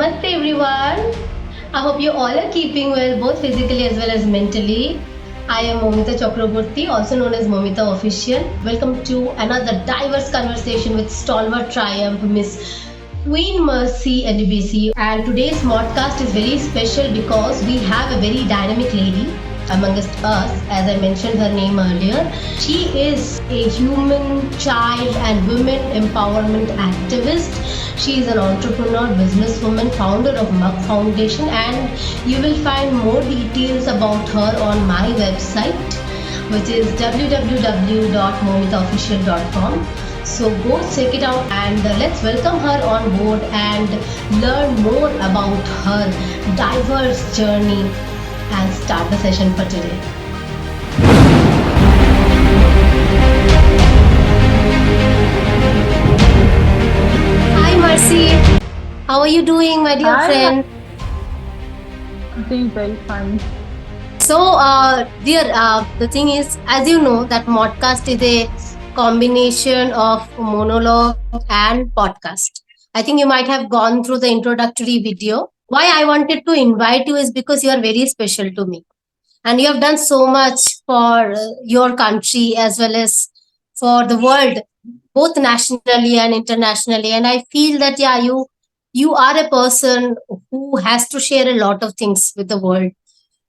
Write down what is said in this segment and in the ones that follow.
Namaste everyone. I hope you all are keeping well, both physically as well as mentally. I am Moumita Chakraborty, also known as Moumita Official. Welcome to another diverse conversation with Stalwart Triumph, Miss Queen Mercy Ndubuisi. And today's podcast is very special because we have a very dynamic lady amongst us. As I mentioned her name earlier, she is a human, child, and women empowerment activist. She is an entrepreneur, businesswoman, founder of Mug Foundation, and you will find more details about her on my website, which is www.moumitaofficial.com. So go check it out and let's welcome her on board and learn more about her diverse journey and start the session for today. Hi Mercy, how are you doing, my dear friend? I'm doing very fine. So, dear, the thing is, as you know, that MODCAST is a combination of monologue and podcast. I think you might have gone through the introductory video. Why I wanted to invite you is because you are very special to me. And you have done so much for your country as well as for the world, both nationally and internationally. And I feel that, yeah, you are a person who has to share a lot of things with the world.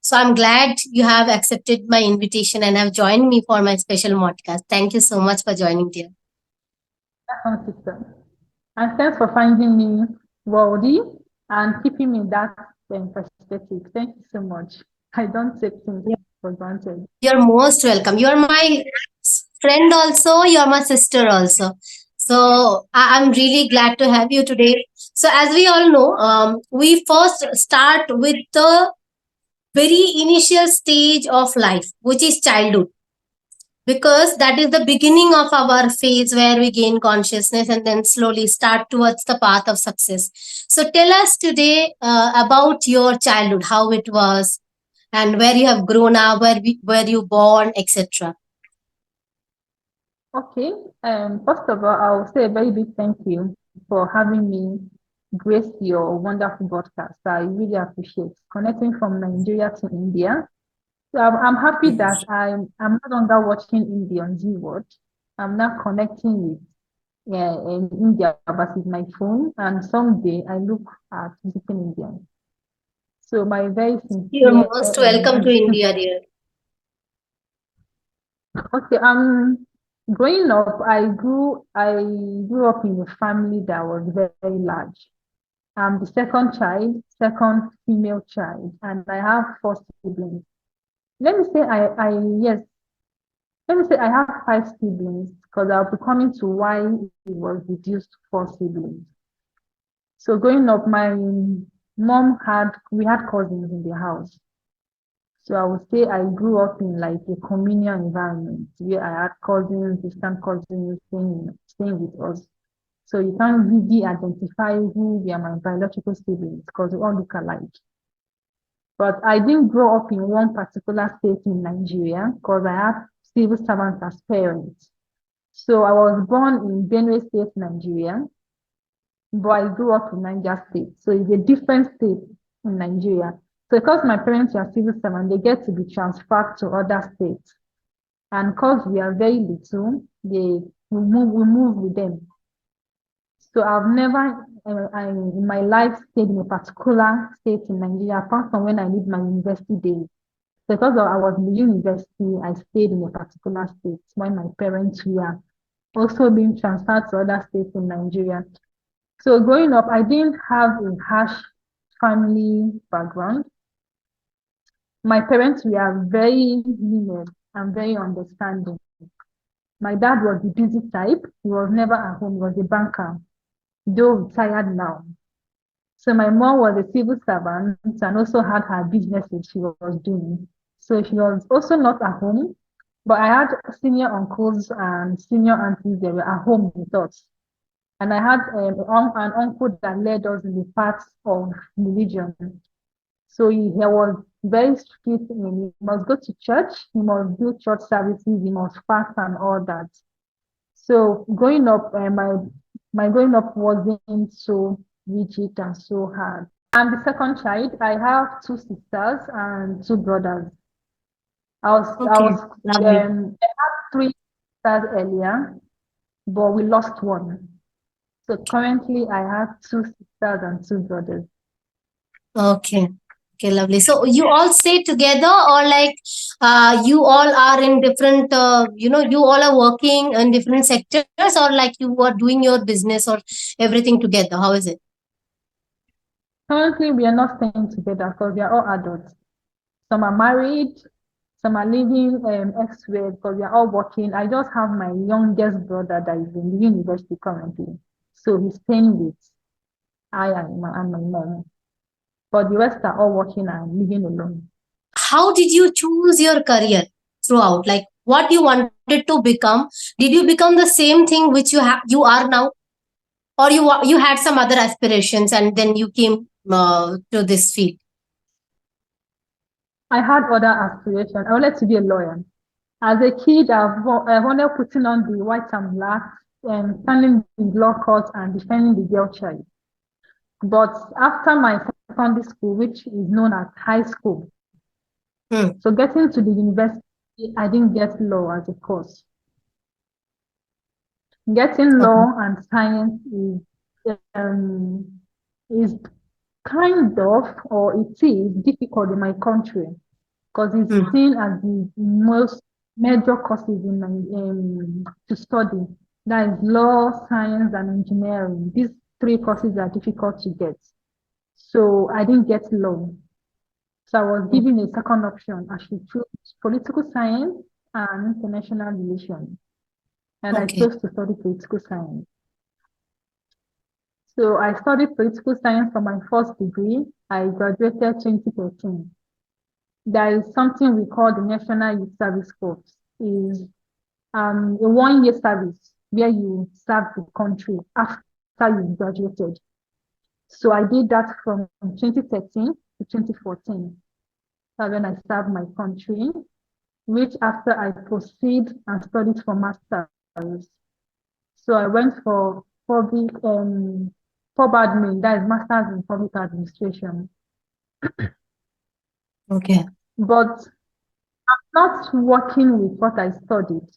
So I'm glad you have accepted my invitation and have joined me for my special podcast. Thank you so much for joining, dear. Sister. And thanks for finding me worthy and keeping me that perspective. Thank you so much. I don't take things for granted. You're most welcome. You're my friend also. You're my sister also. So I'm really glad to have you today. So as we all know, we first start with the very initial stage of life, which is childhood, because that is the beginning of our phase where we gain consciousness and then slowly start towards the path of success. So tell us today about your childhood, how it was, and where you have grown up, where you born, etc. Okay. First of all, I will say a very big thank you for having me grace your wonderful broadcast. I really appreciate connecting from Nigeria to India. So I'm happy that I'm no longer watching India on Z-World. I'm now connecting with in India, but with my phone, and someday I look at visiting India. So my very You're sincere most welcome to India, dear. okay. Growing up, I grew up in a family that was very, very large. I'm the second child, second female child, and I have four siblings. Let me say yes, let me say I have five siblings because I'll be coming to why it was reduced to four siblings. So growing up, my we had cousins in the house. So I would say I grew up in like a communal environment where I had cousins, distant cousins staying with us. So you can't really identify who were my biological siblings because we all look alike. But I didn't grow up in one particular state in Nigeria because I had civil servants as parents. So I was born in Benue State, Nigeria, but I grew up in Niger State. So it's a different state in Nigeria. So because my parents are civil servants, they get to be transferred to other states. And because we are very little, we move with them. So I've never in my life stayed in a particular state in Nigeria, apart from when I did my university days. So because I was in the university, I stayed in a particular state when my parents were also being transferred to other states in Nigeria. So growing up, I didn't have a harsh family background. My parents were very lenient and very understanding. My dad was the busy type. He was never at home. He was a banker, though retired now. So my mom was a civil servant and also had her businesses she was doing. So she was also not at home, but I had senior uncles and senior aunties that were at home with us. And I had an uncle that led us in the path of religion. So he was very strict. He must go to church, he must do church services, he must fast and all that. So growing up, my growing up wasn't so rigid and so hard. I'm the second child. I have two sisters and two brothers. I Okay, was lovely. I had three sisters earlier, but we lost one. So currently I have two sisters and two brothers. Okay. Okay, lovely. So you all stay together, or like you all are in different, you all are working in different sectors, or like you are doing your business or everything together? How is it? Currently we are not staying together because we are all adults. Some are married, some are living elsewhere because we are all working. I just have my youngest brother that is in the university currently. So he's staying with I and my mom. But the rest are all working and living alone. How did you choose your career throughout? Like what you wanted to become? Did you become the same thing which you are now, or you had some other aspirations and then you came to this field? I had other aspirations. I wanted to be a lawyer. As a kid, I wanted putting on the white and black and standing in law court and defending the girl child. But after my secondary school, which is known as high school, Hmm. so getting to the university, I didn't get law as a course. Getting Okay. law and science is kind of, or it is difficult in my country because it's Hmm. seen as the most major courses to study. That is law, science, and engineering. These three courses are difficult to get. So I didn't get law. So I was Hmm. given a second option. I should choose political science and international relations. And I Okay. chose to study political science. So I studied political science for my first degree. I graduated 2013. There is something we call the National Youth Service Corps. Is a 1 year service where you serve the country after you graduated. So I did that from 2013 to 2014. That's when I served my country, which after I proceed and studied for masters. So I went for PubAdmin, that is Masters in Public Administration. Okay. But not working with what I studied,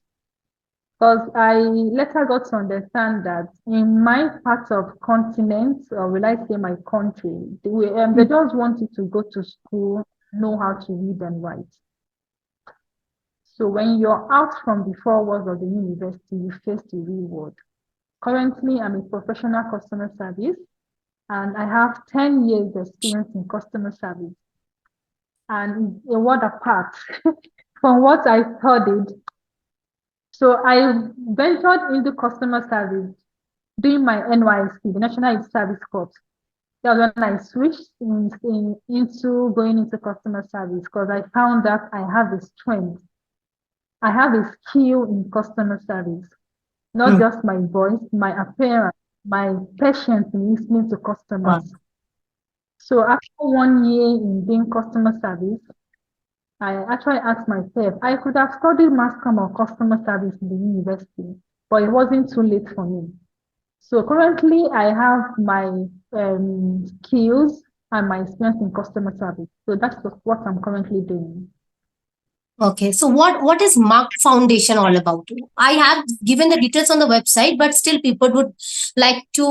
because I later got to understand that in my part of continent, or will I say my country, they just want you to go to school, know how to read and write. So when you're out from the four walls of the university, you face the real world. Currently, I'm a professional customer service, and I have 10 years experience in customer service. And a word apart from what I studied. So I ventured into customer service doing my NYSC, the National Youth Service Corps. That was when I switched into going into customer service because I found that I have a strength. I have a skill in customer service, not Hmm. just my voice, my appearance, my patience in listening to Wow. customers. So after 1 year in doing customer service, I actually asked myself, I could have studied mass comm or customer service in the university, but it wasn't too late for me. So currently, I have my skills and my experience in customer service. So that's what I'm currently doing. Okay, so what is Mark Foundation all about? I have given the details on the website, but still people would like to,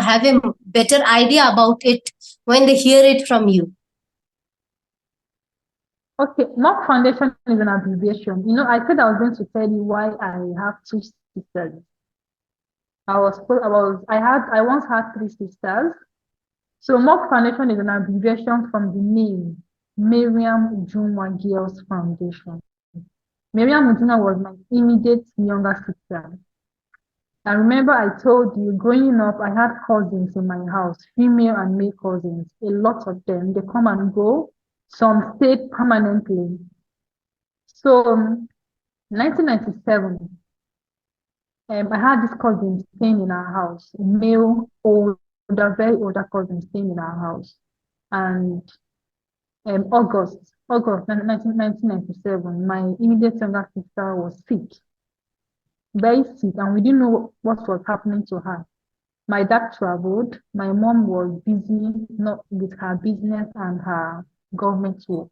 have a better idea about it when they hear it from you. Okay, Mock Foundation is an abbreviation. I said I was going to tell you why I have two sisters. I once had three sisters. So Mock Foundation is an abbreviation from the name Miriam Ujunwa Girls Foundation. Miriam Ujunwa was my immediate younger sister. I remember I told you growing up, I had cousins in my house, female and male cousins, a lot of them. They come and go. Some stayed permanently. So 1997, I had this cousin staying in our house, a male, older, very older cousin staying in our house. And August 1997, my immediate younger sister was sick, very sick, and we didn't know what was happening to her. My dad traveled. My mom was busy not with her business and her government work.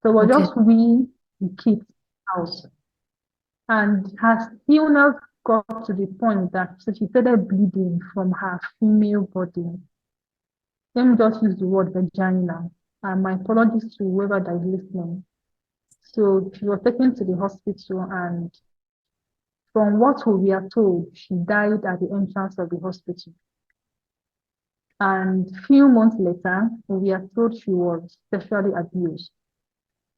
So it was Okay. just we, the kids, house. And her illness got to the point that so she started bleeding from her female body. Let me just use the word vagina. And my apologies to whoever that is listening. So she was taken to the hospital, and from what we are told, she died at the entrance of the hospital. And few months later, we are told she was sexually abused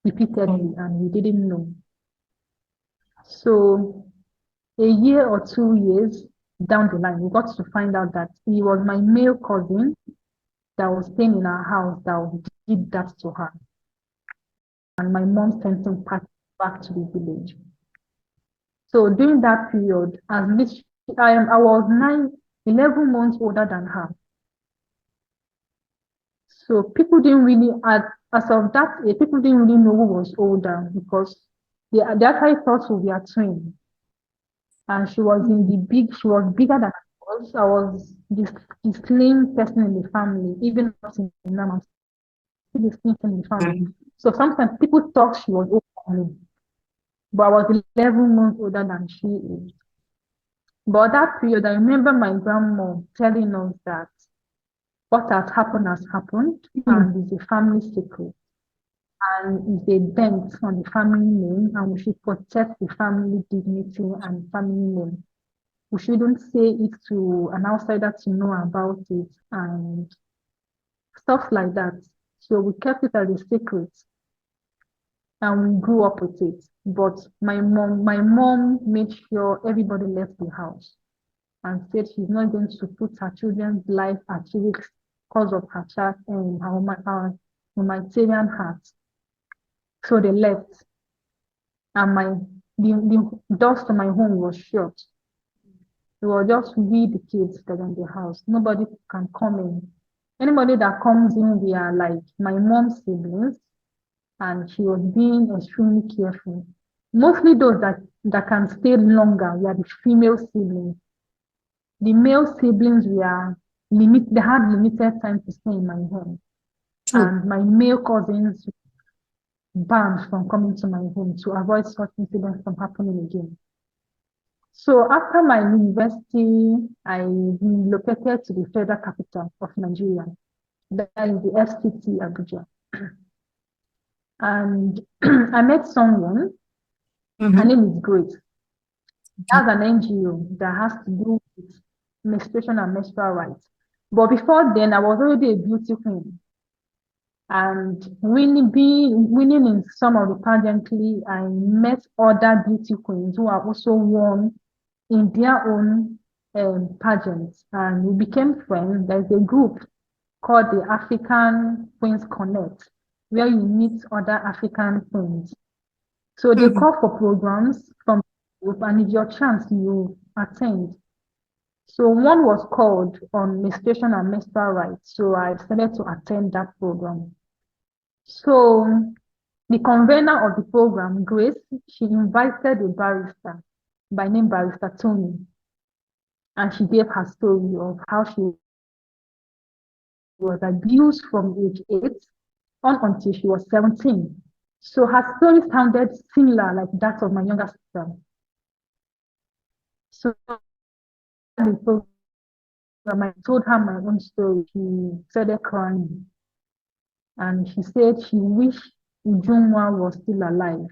repeatedly, and we didn't know. So a year or 2 years down the line, we got to find out that he was my male cousin that was staying in our house that did that to her. And my mom sent him back to the village. So during that period, I was 11 months older than her. So people didn't really, as of that age, people didn't really know who was older because they actually thought we were twins. And she was she was bigger than I was. I was the slim person in the family, even not in Namaste, the slim person in the family. So sometimes people thought she was older than me, but I was 11 months older than she is. But that period, I remember my grandma telling us that what has happened, and it's a family secret, and it's a dent on the family name, and we should protect the family dignity and family name. We shouldn't say it to an outsider to know about it and stuff like that. So we kept it as a secret and we grew up with it. But my mom made sure everybody left the house and said she's not going to put her children's life at risk because of her child and her humanitarian heart. So they left, and the doors to my home was shut. It was just we, the kids, that are in the house. Nobody can come in. Anybody that comes in, we are like my mom's siblings, and she was being extremely careful. Mostly those that can stay longer, we are the female siblings. The male siblings, they had limited time to stay in my home. True. And my male cousins banned from coming to my home to avoid such incidents from happening again. So after my university, I relocated to the federal capital of Nigeria, that is the FCT Abuja. And I met someone, her Mm-hmm. name is Grace. Okay. That's an NGO that has to do with menstruation and menstrual rights. But before then, I was already a beauty queen. And winning in some of the pageantry, I met other beauty queens who are also won in their own pageants, and we became friends. There's a group called the African Queens Connect, where you meet other African queens. So they Mm-hmm. call for programs from the group, and if your chance, you attend. So one was called on menstruation and menstrual rights. So I decided to attend that program. So the convener of the program, Grace, she invited a barrister by name Barrister Tony, and she gave her story of how she was abused from age 8 on until she was 17. So her story sounded similar like that of my younger sister. So the program, I told her my own story. She started crying, and she said she wished Ujunwa was still alive.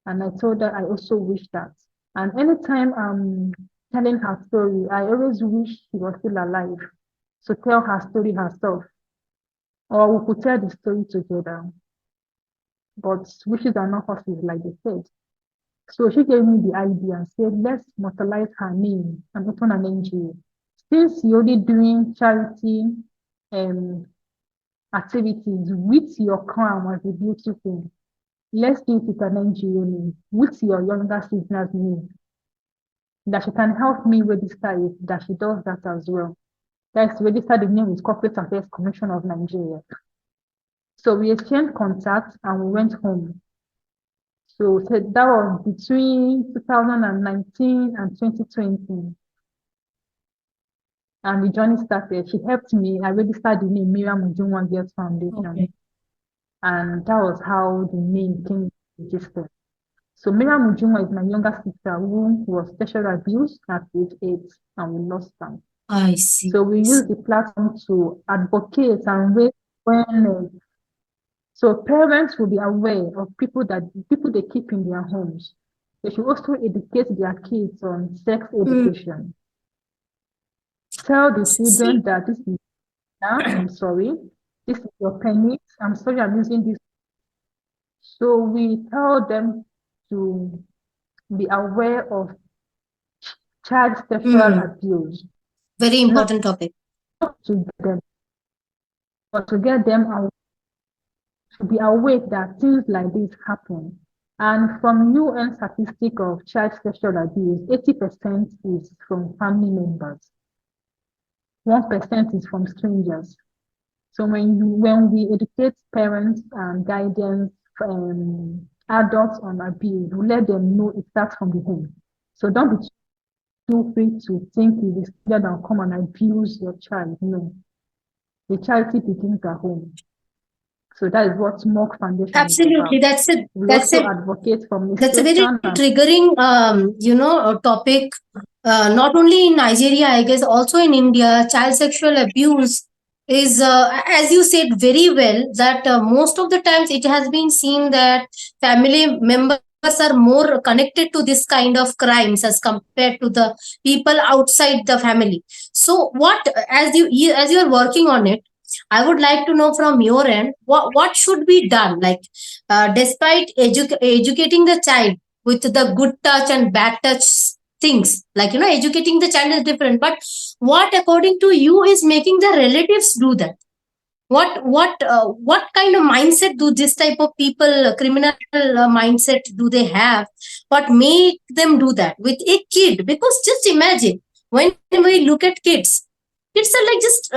And I told her I also wish that. And anytime I'm telling her story, I always wish she was still alive to tell her story herself, or we could tell the story together. But wishes are not horses, like they said. So she gave me the idea and said, let's immortalize her name and open an NGO. Since you're already doing charity um, activities with your crown as a beauty queen, let's do it with an NGO name, with your younger sister's name, that she can help me register it, that she does that as well. That's register the name with Corporate Affairs Commission of Nigeria. So we exchanged contacts and we went home. So that was between 2019 and 2020. and the journey started. She helped me. I registered the name Miriam Ujunwa Girls Foundation, Okay. and that was how the name came registered. So Miriam Ujunwa is my younger sister who was sexually abused at age 8, and we lost her. I see. So we use the platform to advocate and raise awareness. So parents will be aware of people they keep in their homes. They should also educate their kids on sex education. Tell the children that this is I'm sorry, this is your penny. I'm sorry I'm using this. So we tell them to be aware of child sexual abuse. Very Not important topic. to get them, but to get them to be aware that things like this happen. And from UN statistic of child sexual abuse, 80% is from family members. 1% is from strangers. So when we educate parents and guidance, adults on abuse, we let them know it starts from the home. So don't be too free to think it is stranger that come and abuse your child. No, the charity begins at home. So that is what MOC Foundation Absolutely, is about. that's it. We also advocate for That's a very menstruation and triggering, topic. Not only in Nigeria, I guess, also in India, child sexual abuse is, as you said very well, that most of the times it has been seen that family members are more connected to this kind of crimes as compared to the people outside the family. So, what as you are working on it, I would like to know from your end what should be done, like despite educating the child with the good touch and bad touch things, like educating the child is different, but what according to you is making the relatives do that? What kind of mindset do this type of people, criminal mindset do they have, what make them do that with a kid? Because just imagine, when we look at kids are like just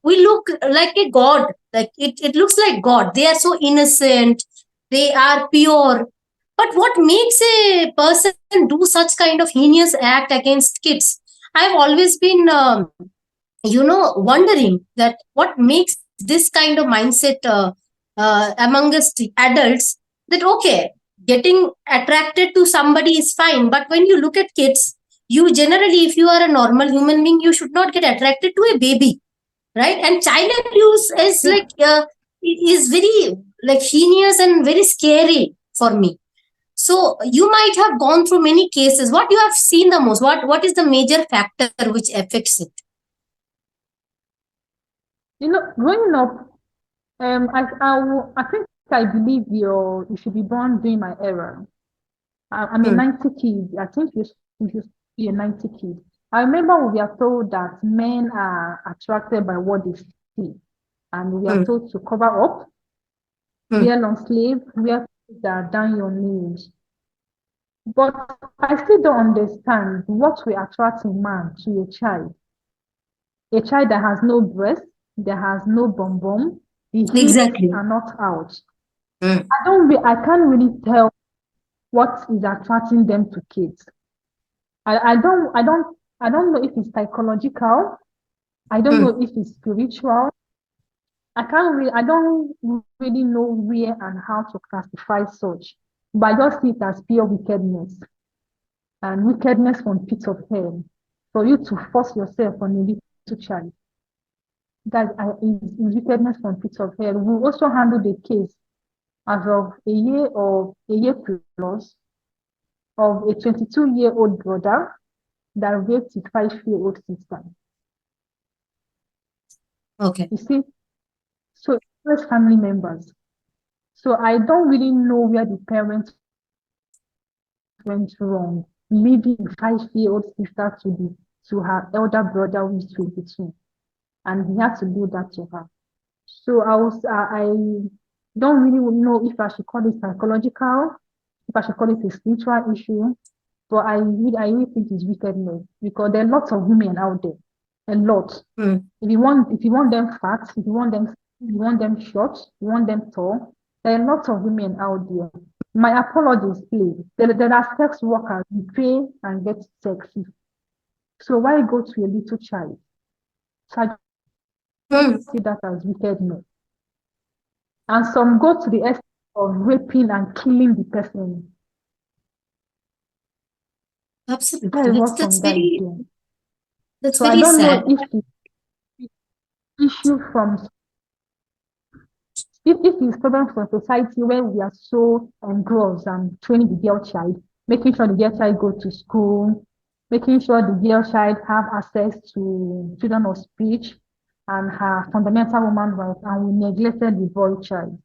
we look like a god, like it looks like god, they are so innocent, they are pure. But what makes a person do such kind of heinous act against kids? I've always been wondering that what makes this kind of mindset amongst the adults, that okay, getting attracted to somebody is fine, but when you look at kids, you generally, if you are a normal human being, you should not get attracted to a baby, right? And child abuse is like is very like heinous and very scary for me. So you might have gone through many cases. What you have seen the most, what is the major factor which affects it? growing up, I think I believe you should be born during my era. I'm a Hmm. 90 kid. I think you should be a 90 kid. I remember we are told that men are attracted by what they see, and we are Hmm. told to cover up, Hmm. wear long sleeve, wear clothes that are down your knees. But I still don't understand what will attract a man to a child that has no breast, that has no bum bum, the hips Exactly. are not out. Hmm. I can't really tell what is attracting them to kids. I don't know if it's psychological. I don't Hmm. know if it's spiritual. I don't really know where and how to classify such. But I just see it as pure wickedness and wickedness from pit of hell for you to force yourself on a little child. That is wickedness from pit of hell. We also handle the case as of a year plus of a 22-year-old brother that raped his 5-year-old sister. Okay. You see, so it's family members. So I don't really know where the parents went wrong, leaving 5-year-old sister to her elder brother who is 22, and he had to do that to her. So I don't really know if I should call it psychological, if I should call it a spiritual issue, but I really think it's wickedness because there are lots of women out there, a lot. Hmm. If you want them fat, if you want them short, you want them tall, there are lots of women out there. My apologies, please. There are sex workers. You pay and get sexy. So why go to a little child? So I Hmm. see that as wickedness. And some go to the extent of raping and killing the person. That Absolutely. is That's what that's some guys very do. that's So I very don't sad. know if the issue from if it's problem from society where we are so engrossed and training the girl child, making sure the girl child go to school, making sure the girl child have access to freedom of speech and her fundamental human rights, and we neglected the boy child.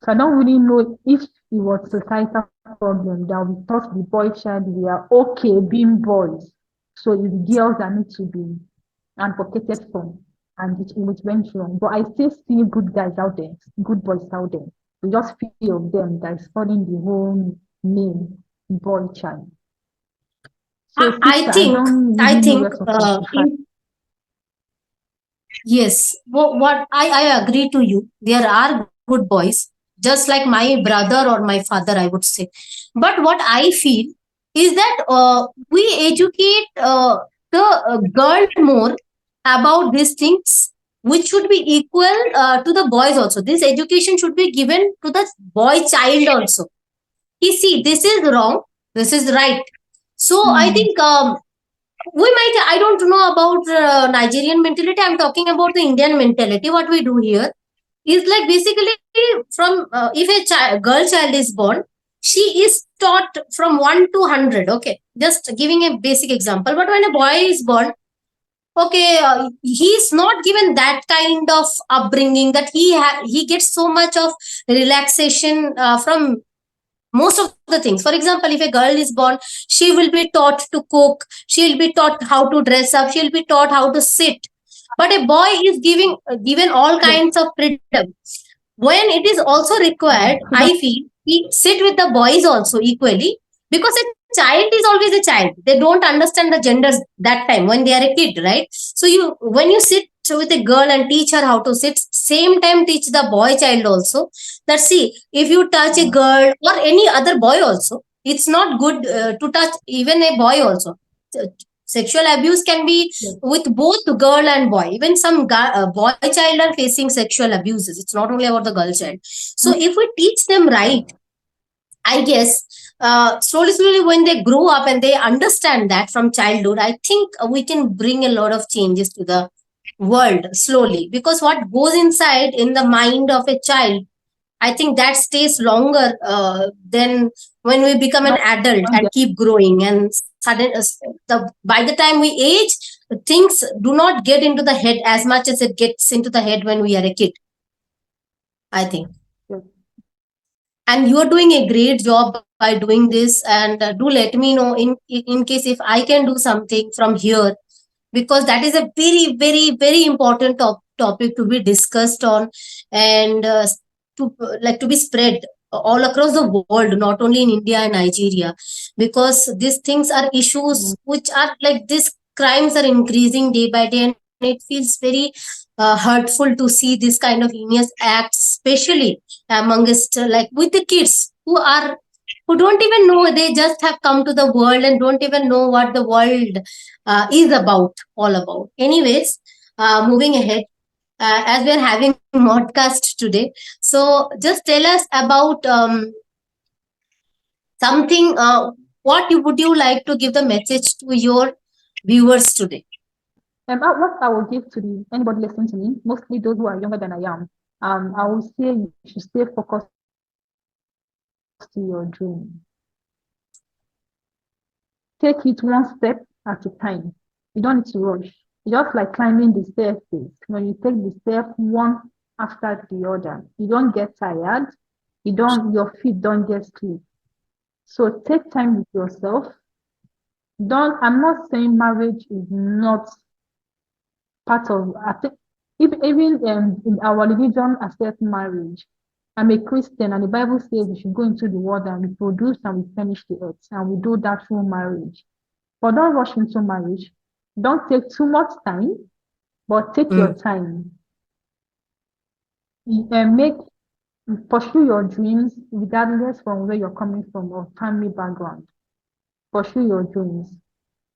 So I don't really know if it was societal problem that we taught the boy child we are okay being boys. So it's girls that need to be advocated for and it went wrong. But I still see good guys out there, good boys out there. We just few of them that is following the whole name boy child. So I sister, I think don't I really know think where to classify. yes. What I agree to you. There are good boys, just like my brother or my father, I would say. But what I feel is that we educate the girl more about these things, which should be equal to the boys also. This education should be given to the boy child also. You see, this is wrong. This is right. So I Mm, think we might, I don't know about Nigerian mentality, I'm talking about the Indian mentality. What we do here is like basically from if a girl child is born, she is taught from 1 to 100. Okay, just giving a basic example. But when a boy is born, okay, he's not given that kind of upbringing, that he gets so much of relaxation from most of the things. For example, if a girl is born, she will be taught to cook, she'll be taught how to dress up, she'll be taught how to sit. But a boy is given all yes, kinds of freedom. When it is also required, freedom. I feel we sit with the boys also equally, because a child is always a child. They don't understand the genders that time when they are a kid, right? So you, when you sit with a girl and teach her how to sit, same time teach the boy child also, that see, if you touch a Mm, girl or any other boy also, it's not good to touch even a boy also. Sexual abuse can be yes, with both girl and boy. Even some boy child are facing sexual abuses. It's not only about the girl child. So mm, if we teach them right, I guess slowly, slowly, when they grow up and they understand that from childhood, I think we can bring a lot of changes to the world slowly. Because what goes inside in the mind of a child, I think that stays longer than when we become an not adult when and they're keep growing. And by the time we age, things do not get into the head as much as it gets into the head when we are a kid, I think. yes. And you are doing a great job by doing this. And do let me know in case if I can do something from here, because that is a very, very, very important topic to be discussed on, and to like to be spread all across the world, not only in India and Nigeria, because these things are issues Mm, which are like, these crimes are increasing day by day, and it feels very hurtful to see this kind of heinous acts, especially amongst like with the kids who don't even know, they just have come to the world and don't even know what the world is about, all about. Anyways, moving ahead, as we are having modcast today, so just tell us about something. Would you like to give the message to your viewers today? what I will give to the anybody listening to me, mostly those who are younger than I am, I will say you should stay focused to your dream. Take it one step at a time. You don't need to rush. It's just like climbing the staircase. When you take the step one after the other, you don't get tired. Your feet don't get stiff. So take time with yourself. I'm not saying marriage is not part of, I think, if even in our religion accept marriage. I'm a Christian, and the Bible says we should go into the world and reproduce and replenish the earth, and we do that through marriage. But don't rush into marriage. Don't take too much time, but take your Mm. time and pursue your dreams regardless from where you're coming from or family background. Pursue your dreams.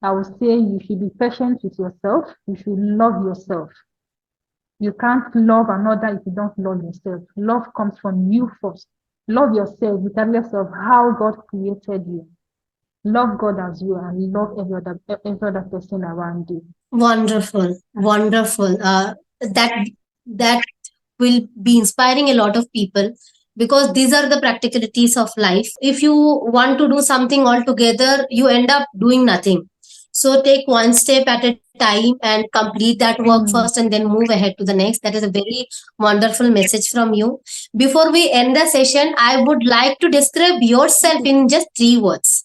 I would say you should be patient with yourself. You should love yourself. You can't love another if you don't love yourself. Love comes from you first. Love yourself regardless of how God created you. Love God as well and love every other person around you. Wonderful, wonderful. That will be inspiring a lot of people, because these are the practicalities of life. If you want to do something altogether, you end up doing nothing. So take one step at a time and complete that work first, and then move ahead to the next. That is a very wonderful message from you. Before we end the session, I would like to describe yourself in just 3 words.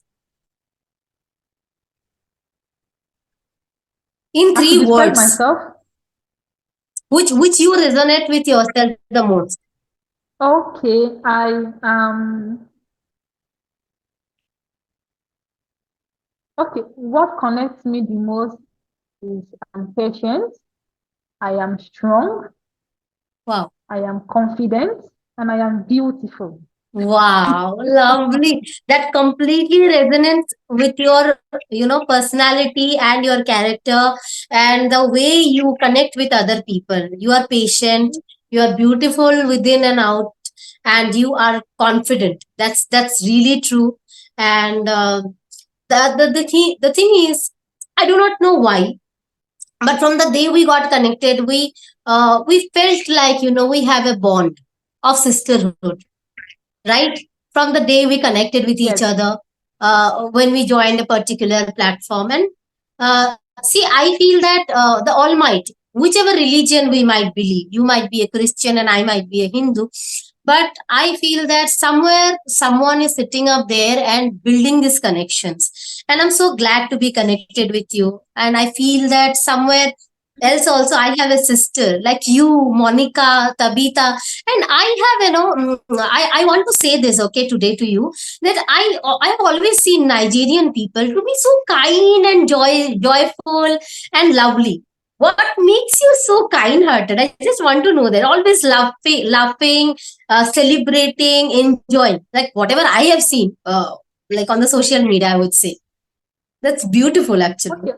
In I should three describe words, myself. which you resonate with yourself the most. Okay, okay. What connects me the most is I'm patient, I am strong, Wow. I am confident, and I am beautiful. Wow, lovely. That completely resonates with your, personality and your character and the way you connect with other people. You are patient, you are beautiful within and out, and you are confident. That's really true. And the thing is, I do not know why, but from the day we got connected, we felt like, we have a bond of sisterhood, right? From the day we connected with each Yes. other, when we joined a particular platform. And see, I feel that the Almighty, whichever religion we might believe, you might be a Christian and I might be a Hindu, but I feel that somewhere someone is sitting up there and building these connections. And I'm so glad to be connected with you. And I feel that somewhere else also I have a sister like you, Monica, Tabitha. And I have, I want to say this, okay, today to you, that I have always seen Nigerian people to be so kind and joyful and lovely. What makes you so kind hearted? I just want to know that. Always laughing, celebrating, enjoying, like whatever I have seen, like on the social media, I would say. That's beautiful, actually. Okay.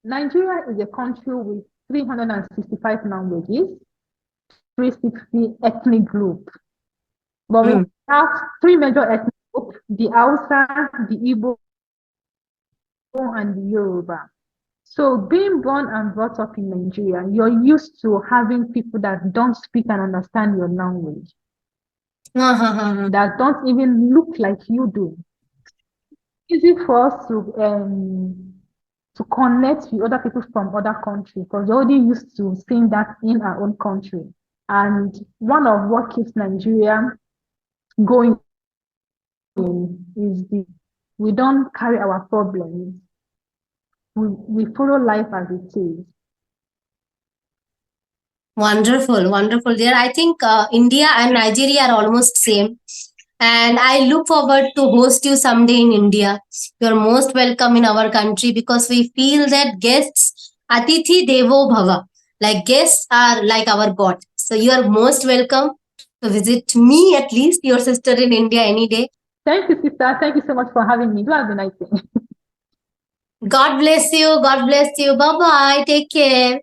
Nigeria is a country with 365 languages, 360 ethnic groups. But we Hmm. have three major ethnic groups, the Hausa, the Igbo, and the Yoruba. So being born and brought up in Nigeria, you're used to having people that don't speak and understand your language, that don't even look like you do. Easy for us to connect with other people from other countries because we're already used to seeing that in our own country. And one of what keeps Nigeria going is we don't carry our problems. We follow life as it is. Wonderful, wonderful, dear. I think India and Nigeria are almost same, and I look forward to host you someday in India. You're most welcome in our country, because we feel that guests, Atithi Devo Bhava, like guests are like our God. So you are most welcome to visit me, at least your sister, in India any day. Thank you, sister. Thank you so much for having me. Do have a nice day. God bless you. God bless you. Bye bye. Take care.